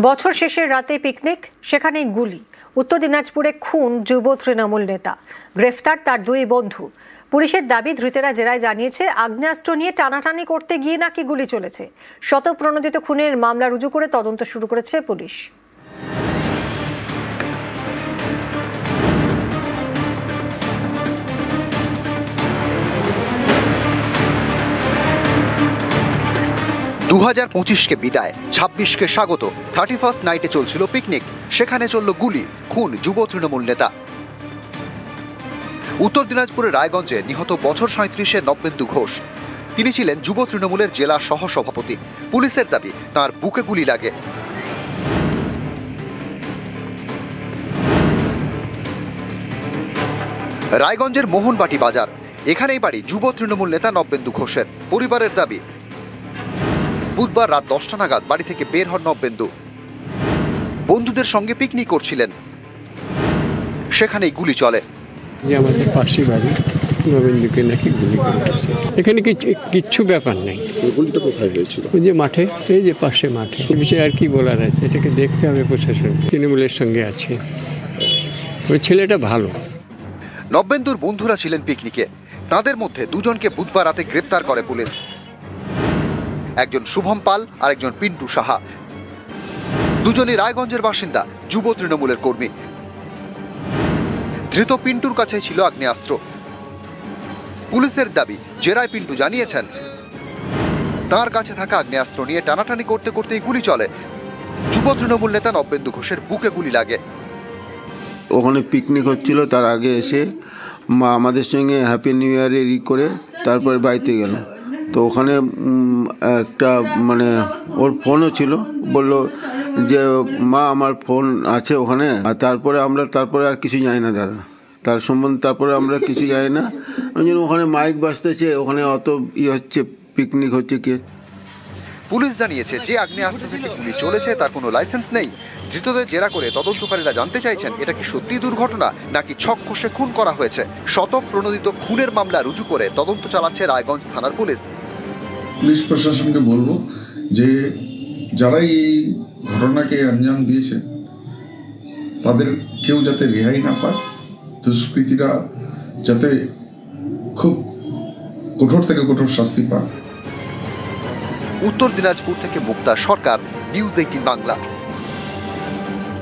বছর শেষের রাতে পিকনিক, সেখানেই গুলি। উত্তর দিনাজপুরে খুন যুব তৃণমূল নেতা, গ্রেফতার তার দুই বন্ধু। পুলিশের দাবি, ধৃতেরা জেরায় জানিয়েছে আগ্নেয়াস্ত্র নিয়ে টানাটানি করতে গিয়ে নাকি গুলি চলেছে। শতপ্রণোদিত খুনের মামলা রুজু করে তদন্ত শুরু করেছে পুলিশ। কে বিদায়, 26কে স্বাগত। 31st নাইটে চলছিল পিকনিক, সেখানে চলল গুলি, খুন যুব তৃণমূল নেতা। উত্তর দিনাজপুরের রায়গঞ্জে নিহত বছর 37-এর নব্যেন্দু ঘোষ। তিনি ছিলেন যুব তৃণমূলের জেলা সহ সভাপতি। পুলিশের দাবি, তার বুকে গুলি লাগে। রায়গঞ্জের মোহনবাটি বাজার, এখানেই বাড়ি যুব তৃণমূল নেতা নব্যেন্দু ঘোষের। পরিবারের দাবি, বুধবার রাত 10টা নাগাদ বাড়ি থেকে বের হন নব্যেন্দু। বন্ধুদের সঙ্গে পিকনিক করছিলেন, সেখানেই গুলি চলে। আমাদের পাশে বাড়ি, নবেন্দুকে নাকি গুলি করেছে। এখানে কিচ্ছু ব্যাপার নেই। গুলিটা কোথায় হয়েছিল? ওই যে মাঠে, এই যে পাশে মাঠে। সে বিষয়ে আর কি বলার আছে, এটাকে দেখতে হবে প্রশাসন। তৃণমূলের সঙ্গে আছে, ওই ছেলেটা ভালো। নব্যেন্দুর বন্ধুরা ছিলেন পিকনিকে, তাদের মধ্যে দুজনকে বুধবার রাতে গ্রেপ্তার করে পুলিশ। একজন শুভম পাল আর একজন পিন্টু সাহা। দুজনই রায়গঞ্জের বাসিন্দা, যুব তৃণমূলের কর্মী। ধৃত পিন্টুর কাছে ছিল আগ্নেয়াস্ত্র। পুলিশের দাবি, জেরায় পিন্টু জানিয়েছেন তার কাছে থাকা আগ্নেয়াস্ত্র নিয়ে টানাটানি করতে করতেই গুলি চলে। যুব তৃণমূল নেতা নব্যেন্দু ঘোষের বুকে গুলি লাগে। ওখানে পিকনিক হচ্ছিল, তার আগে এসে আমাদের সঙ্গে হ্যাপি নিউ ইয়ারের করে তারপরে বাড়িতে গেল। তো ওখানে একটা ওর ফোনও ছিল, বলল যে মা আমার ফোন আছে ওখানে। আর তারপরে আর কিছু জানি না দাদা, তার সম্বন্ধে তারপরে আমরা কিছু জানি না। ওখানে মাইক বাজতেছে, ওখানে অত হচ্ছে, পিকনিক হচ্ছে কি। পুলিশ জানিয়েছে, যে আগ্নেয়াস্ত্র থেকে গুলি চলেছে তার কোনো লাইসেন্স নেই। ধৃতদের জেরা করে তদন্তকারীরা জানতে চাইছেন, এটা কি সত্যি দুর্ঘটনা নাকি ছক কষে খুন করা হয়েছে। শতপ্রণোদিত খুনের মামলা রুজু করে তদন্ত চালাচ্ছে রায়গঞ্জ থানার পুলিশ। পুলিশ প্রশাসনকে বলবো যে যারাই এই ঘটনাকে আঞ্জাম দিয়েছে তাদের কেউ যাতে রেহাই না পায়, দুষ্কৃতীরা যাতে খুব কঠোর থেকে কঠোর শাস্তি পায়। উত্তর দিনাজপুর থেকে মুক্তা সরকার, নিউজ 18 বাংলা।